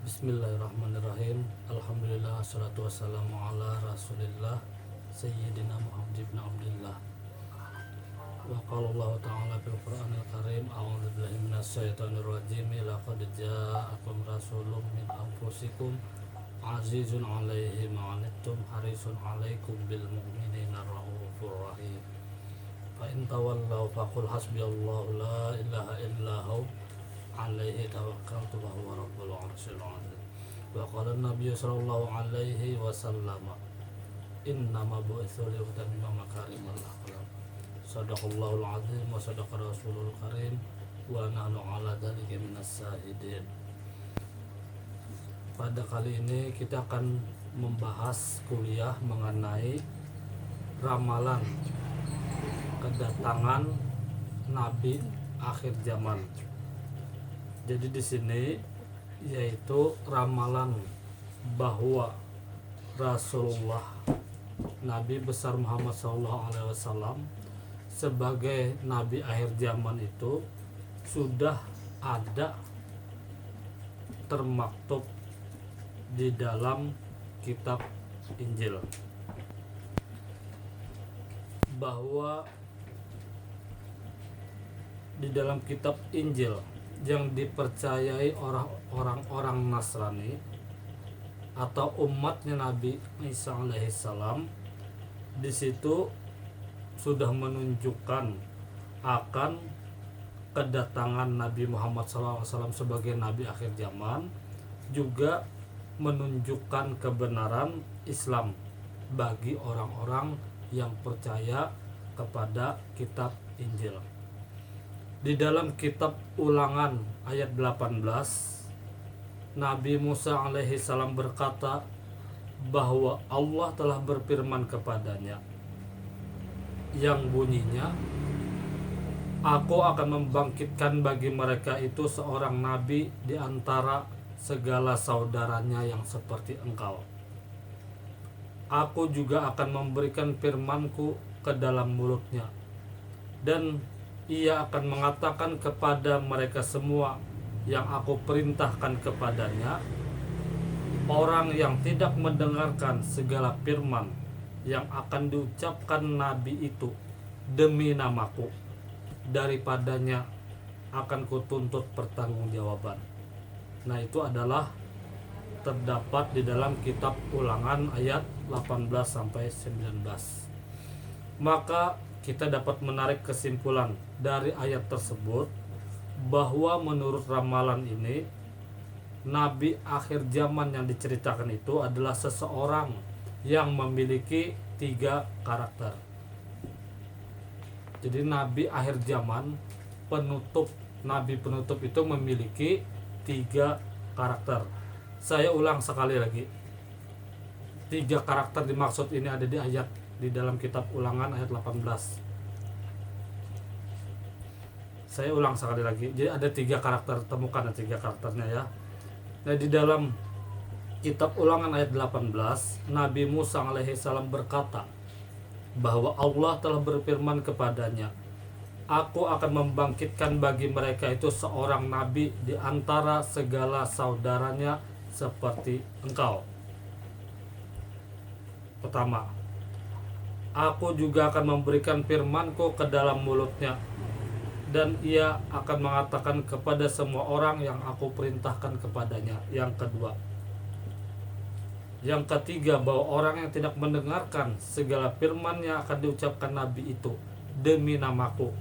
Bismillahirrahmanirrahim. Alhamdulillah, salatu wassalamu ala rasulillah Sayyidina Muhammad ibn Abdullah. Wa qala Allah ta'ala fil Qur'anil Karim, a'udzu billahi minasyaitonir rajim. Laqad ja'akum rasulun min anfusikum azizun 'alaihi ma 'anittum harisun 'alaikum bil mu'minina raufur rahim. Fa in tawallaw faqul hasbiyallahu la ilaha illa hu alaihi tawakkaltu wa huwa rabbul 'arsyil 'azim. Wa qala an-nabiy sallallahu alaihi wasallam, innama bu'itsu li utammima makarimal akhlaq. Shadaqallahul 'azim wa shadaqa rasulul karim wa nahnu 'ala dzalika minas syahidin. Pada kali ini kita akan membahas kuliah mengenai ramalan kedatangan Nabi akhir zaman. Jadi di sini yaitu ramalan bahwa Rasulullah Nabi besar Muhammad SAW sebagai Nabi akhir zaman itu sudah ada termaktub di dalam kitab Injil, bahwa di dalam kitab Injil yang dipercayai orang-orang Nasrani atau umatnya Nabi Isa alaihissalam, di situ sudah menunjukkan akan kedatangan Nabi Muhammad SAW sebagai Nabi akhir zaman, juga menunjukkan kebenaran Islam bagi orang-orang yang percaya kepada kitab Injil. Di dalam kitab Ulangan ayat 18, Nabi Musa alaihissalam berkata bahwa Allah telah berfirman kepadanya yang bunyinya, aku akan membangkitkan bagi mereka itu seorang nabi di antara segala saudaranya yang seperti engkau. Aku juga akan memberikan firmanku ke dalam mulutnya, dan ia akan mengatakan kepada mereka semua yang aku perintahkan kepadanya. Orang yang tidak mendengarkan segala firman yang akan diucapkan Nabi itu demi namaku, daripadanya akan kutuntut pertanggungjawaban. Nah, itu adalah terdapat di dalam kitab Ulangan ayat 18-19. Maka kita dapat menarik kesimpulan dari ayat tersebut bahwa menurut ramalan ini, Nabi akhir zaman yang diceritakan itu adalah seseorang yang memiliki 3 karakter. Jadi Nabi akhir zaman, Nabi penutup itu memiliki 3 karakter. Saya ulang sekali lagi, 3 karakter dimaksud ini ada di ayat di dalam kitab Ulangan ayat 18. Saya ulang sekali lagi. Jadi ada 3 karakter, temukan 3 karakternya ya. Nah, di dalam kitab Ulangan ayat 18, Nabi Musa alaihissalam berkata bahwa Allah telah berfirman kepadanya, aku akan membangkitkan bagi mereka itu seorang nabi di antara segala saudaranya seperti engkau. Pertama, aku juga akan memberikan firmanku ke dalam mulutnya, dan ia akan mengatakan kepada semua orang yang aku perintahkan kepadanya. Yang kedua. Yang ketiga, bahwa orang yang tidak mendengarkan segala firman yang akan diucapkan Nabi itu demi namaku,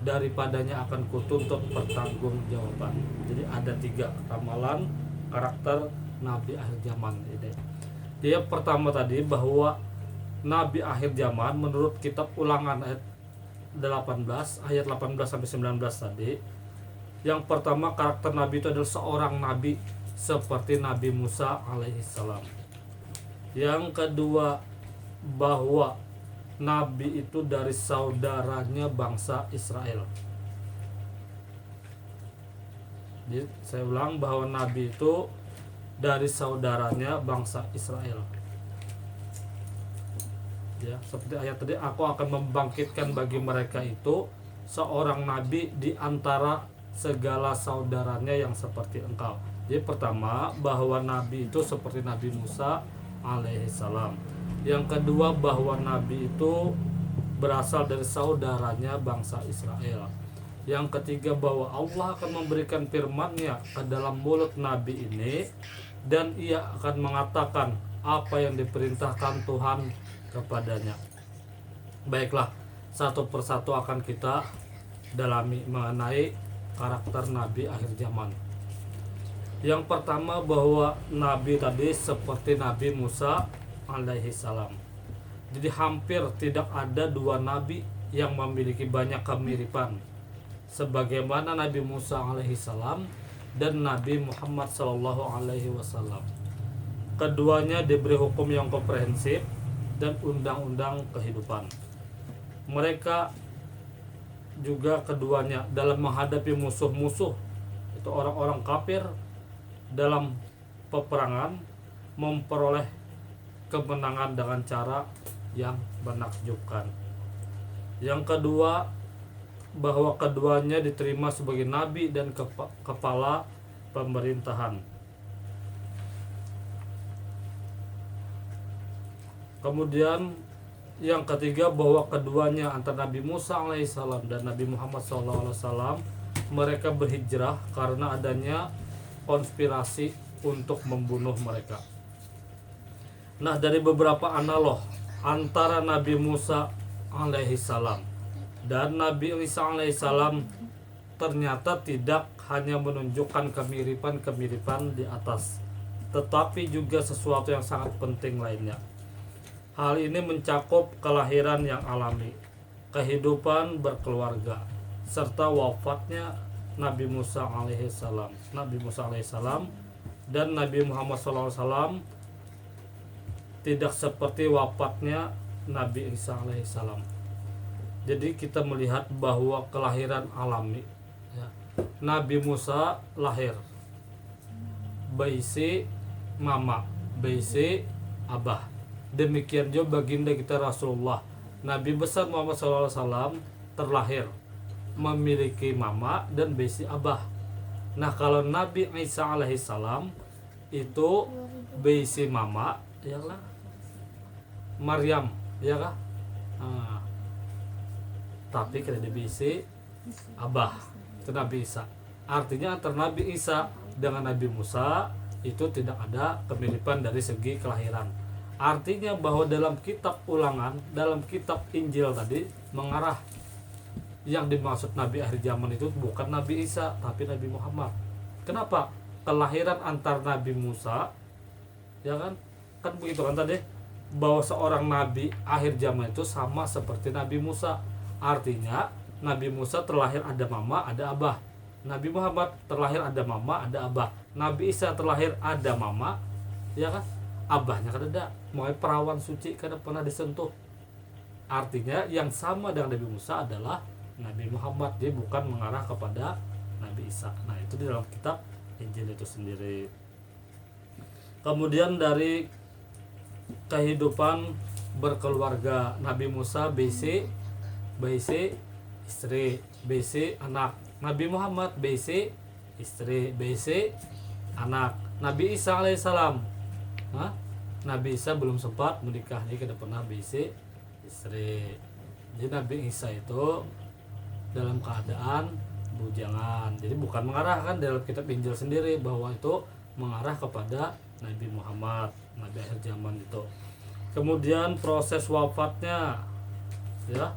daripadanya akan kutuntut pertanggungjawaban. Jadi ada 3 ramalan karakter Nabi akhir zaman ini. Dia pertama tadi bahwa Nabi akhir zaman menurut kitab Ulangan ayat 18 sampai 19 tadi, yang pertama karakter Nabi itu adalah seorang nabi seperti Nabi Musa alaihissalam. Yang kedua, bahwa Nabi itu dari saudaranya bangsa Israel. Jadi saya ulang, bahwa Nabi itu dari saudaranya bangsa Israel. Ya, seperti ayat tadi, aku akan membangkitkan bagi mereka itu seorang nabi di antara segala saudaranya yang seperti engkau. Jadi pertama, bahwa Nabi itu seperti Nabi Musa alaihissalam. Yang kedua, bahwa Nabi itu berasal dari saudaranya bangsa Israel. Yang ketiga, bahwa Allah akan memberikan firman-Nya ke dalam mulut Nabi ini, dan ia akan mengatakan apa yang diperintahkan Tuhan kepadanya. Baiklah, satu persatu akan kita dalami mengenai karakter Nabi akhir zaman. Yang pertama, bahwa Nabi tadi seperti Nabi Musa alaihi salam. Jadi hampir tidak ada dua Nabi yang memiliki banyak kemiripan sebagaimana Nabi Musa alaihi salam dan Nabi Muhammad sallallahu alaihi wasallam. Keduanya diberi hukum yang komprehensif dan undang-undang kehidupan. Mereka juga keduanya dalam menghadapi musuh-musuh itu orang-orang kafir dalam peperangan memperoleh kemenangan dengan cara yang menakjubkan. Yang kedua, bahwa keduanya diterima sebagai nabi dan kepala pemerintahan. Kemudian yang ketiga, bahwa keduanya antara Nabi Musa alaihissalam dan Nabi Muhammad SAW mereka berhijrah karena adanya konspirasi untuk membunuh mereka. Nah, dari beberapa analog antara Nabi Musa alaihissalam dan Nabi Isa alaihissalam ternyata tidak hanya menunjukkan kemiripan-kemiripan di atas, tetapi juga sesuatu yang sangat penting lainnya. Hal ini mencakup kelahiran yang alami, kehidupan berkeluarga, serta wafatnya Nabi Musa alaihissalam. Nabi Musa alaihissalam dan Nabi Muhammad SAW tidak seperti wafatnya Nabi Isa alaihissalam. Jadi kita melihat bahwa kelahiran alami, ya. Nabi Musa lahir baisi mama, baisi abah. Demikian juga baginda kita Rasulullah Nabi besar Muhammad SAW terlahir memiliki mama dan baisi abah. Nah, kalau Nabi Isa alaihissalam itu baisi mama, ya lah, Maryam, ya kah? Nah, tapi kada baisi abah, itu Nabi Isa. Artinya antara Nabi Isa dengan Nabi Musa itu tidak ada kemiripan dari segi kelahiran. Artinya bahwa dalam kitab Ulangan, dalam kitab Injil tadi mengarah yang dimaksud Nabi akhir zaman itu bukan Nabi Isa tapi Nabi Muhammad. Kenapa? Kelahiran antar Nabi Musa, ya kan? Kan begitu kan tadi, bahwa seorang nabi akhir zaman itu sama seperti Nabi Musa. Artinya Nabi Musa terlahir ada mama, ada abah. Nabi Muhammad terlahir ada mama, ada abah. Nabi Isa terlahir ada mama, ya kan? Abahnya kan ada. Mau perawan suci kan pernah disentuh. Artinya yang sama dengan Nabi Musa adalah Nabi Muhammad. Dia bukan mengarah kepada Nabi Isa. Nah, itu di dalam kitab Injil itu sendiri. Kemudian dari kehidupan berkeluarga, Nabi Musa BC istri, BC anak. Nabi Muhammad BC istri, BC anak. Nabi Isa alaihissalam, Nabi Isa belum sempat menikah, jadi tidak pernah BC istri. Jadi Nabi Isa itu dalam keadaan bujangan. Jadi bukan mengarahkan dalam kitab Injil sendiri bahwa itu mengarah kepada Nabi Muhammad, Nabi akhir zaman itu. Kemudian proses wafatnya, ya,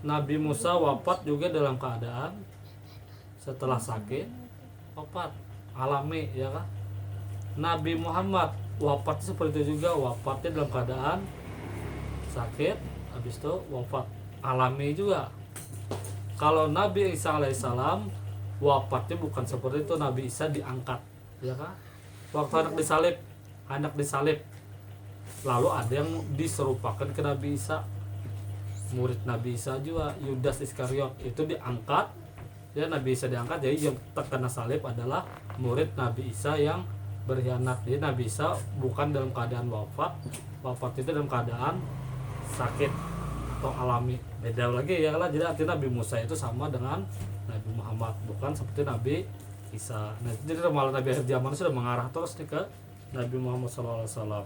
Nabi Musa wafat juga dalam keadaan setelah sakit, wafat alami, ya kan? Nabi Muhammad wafatnya seperti itu juga, wafatnya dalam keadaan sakit, habis itu wafat alami juga. Kalau Nabi Isa alaihissalam wafatnya bukan seperti itu, Nabi Isa diangkat, ya kan? Waktu anak disalib, lalu ada yang diserupakan ke Nabi Isa, murid Nabi Isa juga, Yudas Iskariot itu diangkat, ya. Nabi Isa diangkat, jadi yang terkena salib adalah murid Nabi Isa yang berkhianat. Jadi Nabi Isa bukan dalam keadaan wafat itu dalam keadaan sakit atau alami, beda lagi, ya lah. Jadi artinya Nabi Musa itu sama dengan Nabi Muhammad, bukan seperti Nabi Isa. Nah, jadi ramalan Nabi akhir zaman sudah mengarah terus nih ke Nabi Muhammad SAW.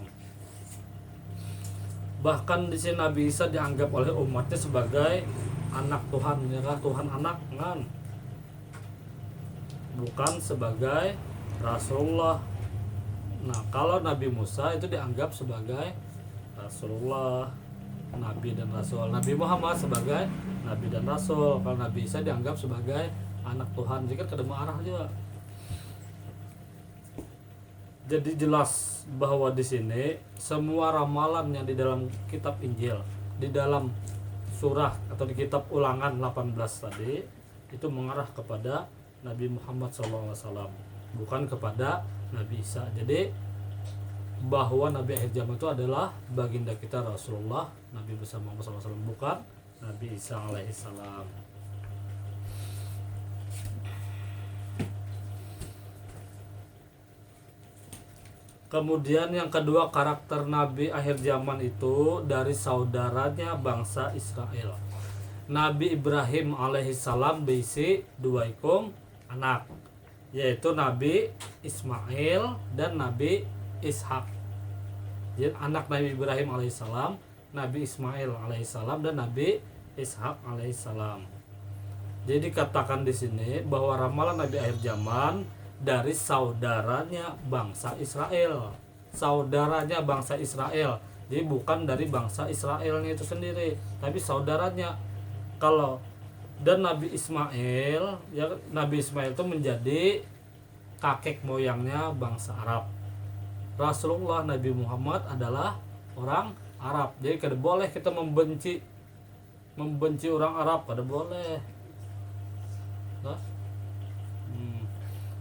Bahkan di sini Nabi Isa dianggap oleh umatnya sebagai anak Tuhan, ya kan? Tuhan anak kan, bukan sebagai Rasulullah. Nah, kalau Nabi Musa itu dianggap sebagai Rasulullah, Nabi dan Rasul. Nabi Muhammad sebagai Nabi dan Rasul. Kalau Nabi Isa dianggap sebagai anak Tuhan. Jadi kan kedua arah juga. Jadi jelas bahwa di sini semua ramalan yang di dalam kitab Injil, di dalam surah atau di kitab Ulangan 18 tadi itu mengarah kepada Nabi Muhammad SAW, bukan kepada Nabi Isa. Jadi bahwa Nabi akhir zaman itu adalah baginda kita Rasulullah, Nabi besar Muhammad SAW, bukan Nabi Isa alaihissalam. Kemudian yang kedua, karakter Nabi akhir zaman itu dari saudaranya bangsa Israel. Nabi Ibrahim alaihissalam berisi 2 ekor anak, yaitu Nabi Ismail dan Nabi Ishak. Jadi anak Nabi Ibrahim alaihissalam, Nabi Ismail alaihissalam dan Nabi Ishak alaihissalam. Jadi katakan di sini bahwa ramalan Nabi akhir zaman dari saudaranya bangsa Israel. Saudaranya bangsa Israel. Jadi bukan dari bangsa Israelnya itu sendiri, tapi saudaranya. Kalau dan Nabi Ismail, ya Nabi Ismail itu menjadi kakek moyangnya bangsa Arab. Rasulullah Nabi Muhammad adalah orang Arab. Jadi kada boleh kita membenci orang Arab, kada boleh. Nah?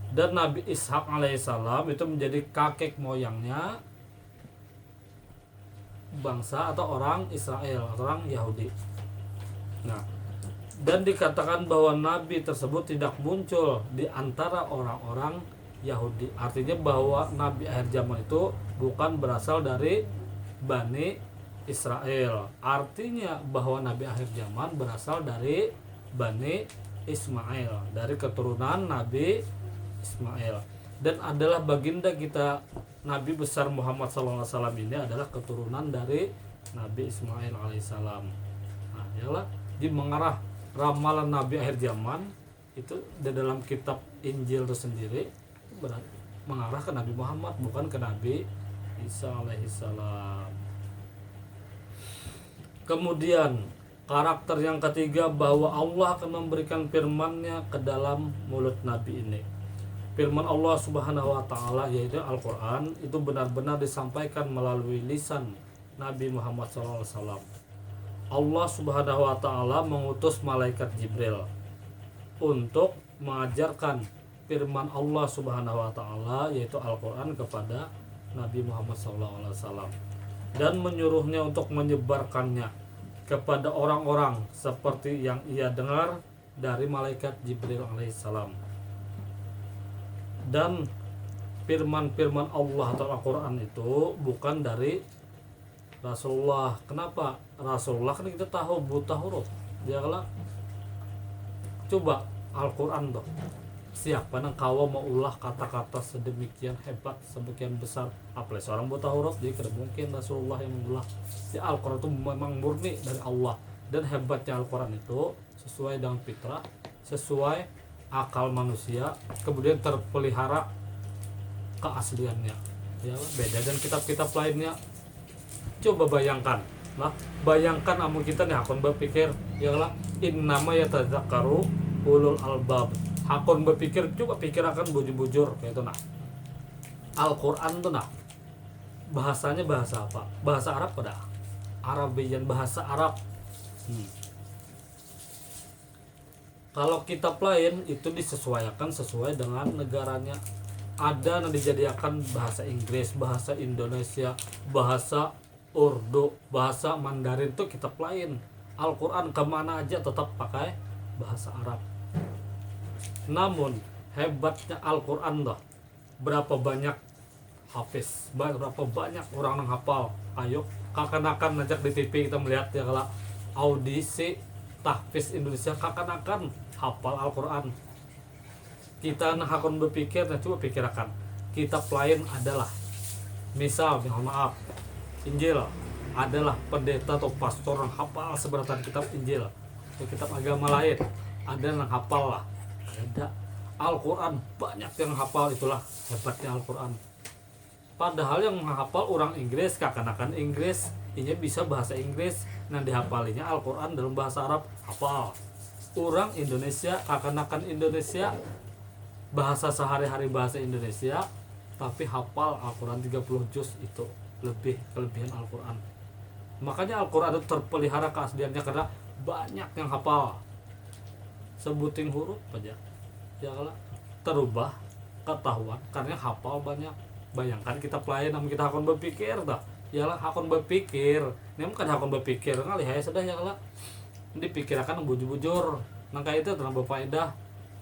Dan Nabi Ishak alaihissalam itu menjadi kakek moyangnya bangsa atau orang Israel, orang Yahudi. Nah, dan dikatakan bahwa Nabi tersebut tidak muncul di antara orang-orang Yahudi. Artinya bahwa Nabi akhir zaman itu bukan berasal dari Bani Israel. Artinya bahwa Nabi akhir zaman berasal dari Bani Ismail, dari keturunan Nabi Ismail, dan adalah baginda kita Nabi besar Muhammad SAW ini adalah keturunan dari Nabi Ismail alaihissalam. Nah, yalah, di mengarah ramalan Nabi akhir zaman itu di dalam kitab Injil itu sendiri mengarah ke Nabi Muhammad, bukan ke Nabi Isa alaihissalam. Kemudian karakter yang ketiga, bahwa Allah akan memberikan firman-Nya ke dalam mulut Nabi ini. Firman Allah Subhanahu wa taala yaitu Al-Qur'an itu benar-benar disampaikan melalui lisan Nabi Muhammad SAW. Allah Subhanahu wa taala mengutus malaikat Jibril untuk mengajarkan firman Allah Subhanahu wa taala yaitu Al-Qur'an kepada Nabi Muhammad SAW dan menyuruhnya untuk menyebarkannya kepada orang-orang seperti yang ia dengar dari malaikat Jibril alaihissalam. Dan firman-firman Allah atau Al-Quran itu bukan dari Rasulullah. Kenapa? Rasulullah kan kita tahu buta huruf. Dia kalau coba Al-Quran tuh, siapa yang kau mau ulah kata-kata sedemikian hebat, sedemikian besar, apalagi seorang buta huruf. Jadi tidak mungkin Rasulullah yang mengulah. Jadi Al-Quran itu memang murni dari Allah. Dan hebatnya Al-Quran itu sesuai dengan fitrah, sesuai akal manusia, kemudian terpelihara keasliannya, ya beda dan kitab-kitab lainnya. Coba bayangkan lah, bayangkan amun kita nih hakon berpikir ya lah, innama yatadzakkaru ulul albab, hakon berpikir, coba pikir akan bujur-bujur kayak itu. Nah, Al-Quran tuh nah bahasanya bahasa apa? Bahasa Arab pada Arabian, bahasa Arab. Kalau kitab lain itu disesuaikan sesuai dengan negaranya. Ada yang dijadikan bahasa Inggris, bahasa Indonesia, bahasa Urdu, bahasa Mandarin, itu kitab lain. Al-Quran kemana aja tetap pakai bahasa Arab. Namun hebatnya Al-Quran dah, berapa banyak hafiz, berapa banyak orang yang hafal. Ayo kakak-kakak ngajak di TV kita melihat ya, kalau audisi tahfiz Indonesia kakak-kakak hafal Al-Quran. kita hakon berpikir, nah coba pikirkan kitab lain adalah, misal mohon maaf, Injil adalah pendeta atau pastor yang hafal seberatan kitab Injil atau kitab agama lain, ada yang hafal lah, ada. Al-Quran banyak yang hafal, itulah hebatnya Al-Quran. Padahal yang menghafal orang Inggris, kakanakan Inggris, ini bisa bahasa Inggris, nah dihafalinya Al-Quran dalam bahasa Arab, hafal. Orang Indonesia, kakanakan Indonesia, bahasa sehari-hari bahasa Indonesia, tapi hafal Al-Quran 30 juz, itu lebih kelebihan Al-Quran. Makanya Al-Quran itu terpelihara keasliannya karena banyak yang hafal. Sebutin huruf aja, ya kalau terubah ketahuan karena hafal banyak. Bayangkan kita pelayan namun kita hakon berpikir dah, ya lah hakon berpikir, ini bukan hakon berpikir kali ya sudah ya kalau dipikirkan bujur-bujur, nangka itu tenang berfaedah.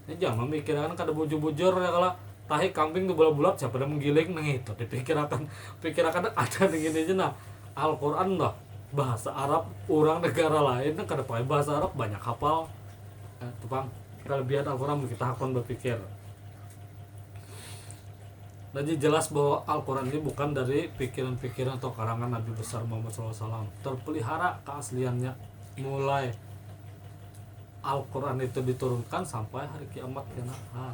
Ini jangan memikirkan kada bujur-bujur ya kalau tahi kambing tuh bulat-bulat siapa yang menggiling nang itu dipikirkan, pikirkan ada begini aja. Nah Al-Quran dah bahasa Arab, orang negara lain kan kada pakai bahasa Arab banyak hafal. Tupang kelebihan Al-Quran kita hakon berpikir. Jadi jelas bahwa Al-Quran ini bukan dari pikiran-pikiran atau karangan Nabi besar Muhammad SAW. Terpelihara keasliannya mulai Al-Quran itu diturunkan sampai hari kiamat kenaan.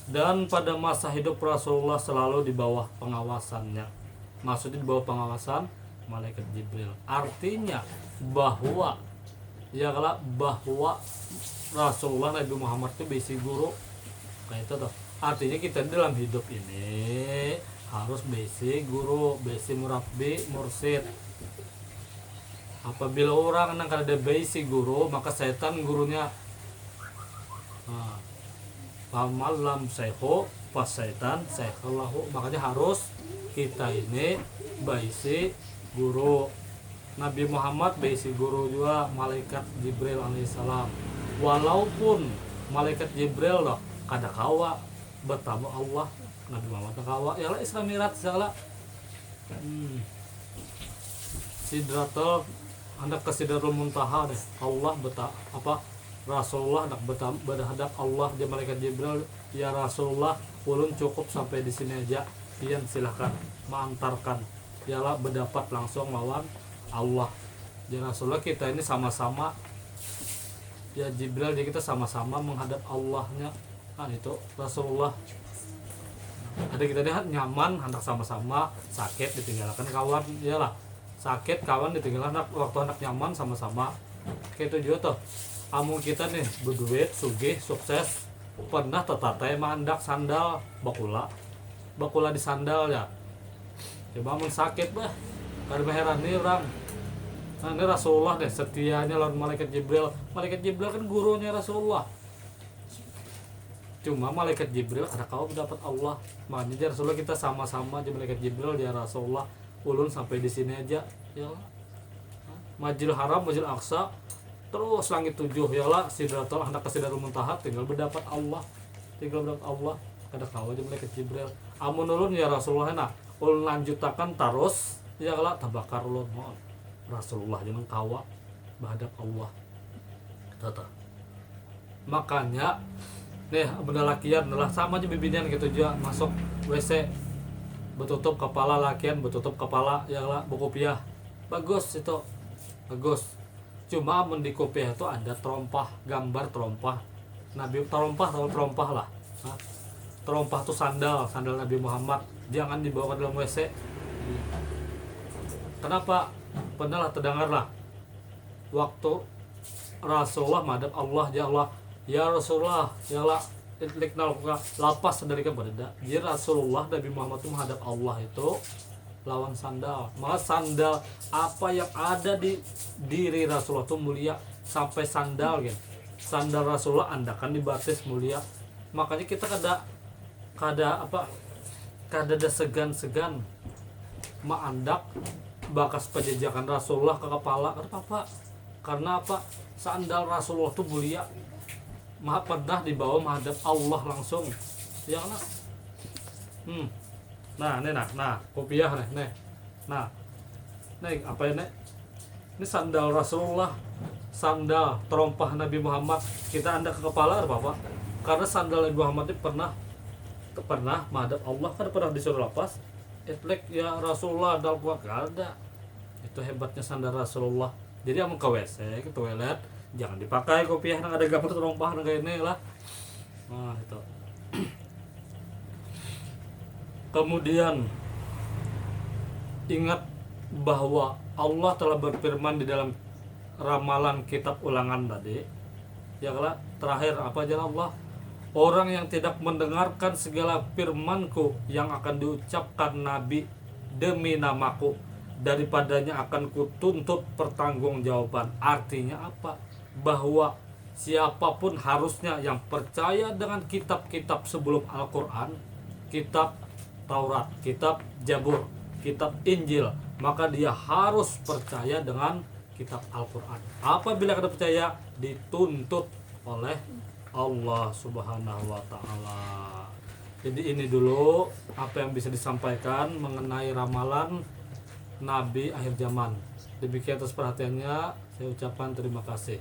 Dan pada masa hidup Rasulullah selalu di bawah pengawasannya. Maksudnya di bawah pengawasan malaikat Jibril. Artinya bahwa Rasulullah Nabi Muhammad itu bisi guru. Kayak itu tuh. Artinya kita dalam hidup ini harus bisi guru, bisi murabbi, mursid. Apabila orang yang kada ada bisi guru, maka setan gurunya. Pamalam seho pas setan sehallahu. Makanya harus kita ini bisi guru. Nabi Muhammad bisi guru juga malaikat Jibril alaihissalam. Walaupun malaikat Jibril loh kada kawa bertamu Allah, Nabi Muhammad kawa ya lah Isra Mi'raj segala. Sidratul hendak ke Sidratul Muntaha deh. Allah Rasulullah hendak berhadap Allah, dia malaikat Jibril, ya Rasulullah ulun cukup sampai di sini aja, pian silahkan mengantarkan ialah berdapat langsung lawan Allah. Ya Rasulullah kita ini sama-sama, ya Jibril, jadi kita sama-sama menghadap Allahnya. Kan itu Rasulullah. Ada kita lihat nyaman hendak sama-sama, sakit ditinggalkan kawan, iyalah sakit kawan ditinggalkan waktu hendak nyaman sama-sama. Kayak itu juga tuh. Amun kita nih berduit, sugih, sukses, pernah tetatai mandak sandal bakula di sandal ya. Coba amun sakit bah, kada heran nih orang. Nah, ini Rasulullah deh setianya lawan malaikat Jibril. Malaikat Jibril kan gurunya Rasulullah. Cuma malaikat Jibril kada kau dapat Allah. Makanya Rasulullah kita sama-sama aja malaikat Jibril ya Rasulullah. Ulun sampai di sini aja ya. Majil Haram, Majil Aqsa, terus langit 7 ya lah, Sidratul hendak ke Sidratul Muntaha, tinggal berdapat Allah. Kada kau aja malaikat Jibril. Amun ulun ya Rasulullah nah, ulun lanjutakan terus ya lah tabakar ulun mohon. Rasulullah jangan kawa berhadap Allah. Tata. Makanya nih benda lakian adalah sama aja bibinian gitu juga masuk WC betutup kepala lakian betutup kepala ya lah bukopiah bagus itu bagus. Cuma amun di kopiah itu ada terompah, gambar terompah Nabi, terompah lah. Terompah tuh sandal Nabi Muhammad, jangan dibawa ke dalam WC. Kenapa? Pernah lah terdengar lah waktu Rasulullah madhab Allah ya Rasulullah ya lah liknal lapas dari kepada dia Rasulullah Nabi Muhammad itu menghadap Allah itu lawan sandal. Maka sandal apa yang ada di diri Rasulullah itu mulia sampai sandal gitu. Sandal Rasulullah andakan dibatis mulia. Makanya kita kada ada segan-segan maandak bakas pajajakan Rasulullah ke kepala. Karena apa? Sandal Rasulullah itu mulia. Maha pernah dibawa menghadap Allah langsung. Ya kan? Nah, ini kopiah nih. Nah. Nih apa ini? Ini sandal Rasulullah. sandal terompah Nabi Muhammad kita anda ke kepala Bapak, karena sandal Nabi Muhammad itu pernah menghadap Allah, kan pernah disuruh lepas itlek ya Rasulullah dal gua gak ada. Itu hebatnya sandal Rasulullah. Jadi amun ke WC ke toilet jangan dipakai kopiah yang ada gambar terompah yang kayak ini lah. Nah itu. Kemudian ingat bahwa Allah telah berfirman di dalam ramalan kitab Ulangan tadi. Ya kalau terakhir apa aja Allah? Orang yang tidak mendengarkan segala firmanku yang akan diucapkan Nabi demi namaku, daripadanya akan kutuntut pertanggungjawaban. Artinya apa? Bahwa siapapun harusnya yang percaya dengan kitab-kitab sebelum Al-Quran, kitab Taurat, kitab Zabur, kitab Injil, maka dia harus percaya dengan kitab Al-Quran. Apabila kita percaya, dituntut oleh Allah Subhanahu wa Ta'ala. Jadi ini dulu apa yang bisa disampaikan mengenai ramalan Nabi akhir zaman. Demikian atas perhatiannya, saya ucapkan terima kasih.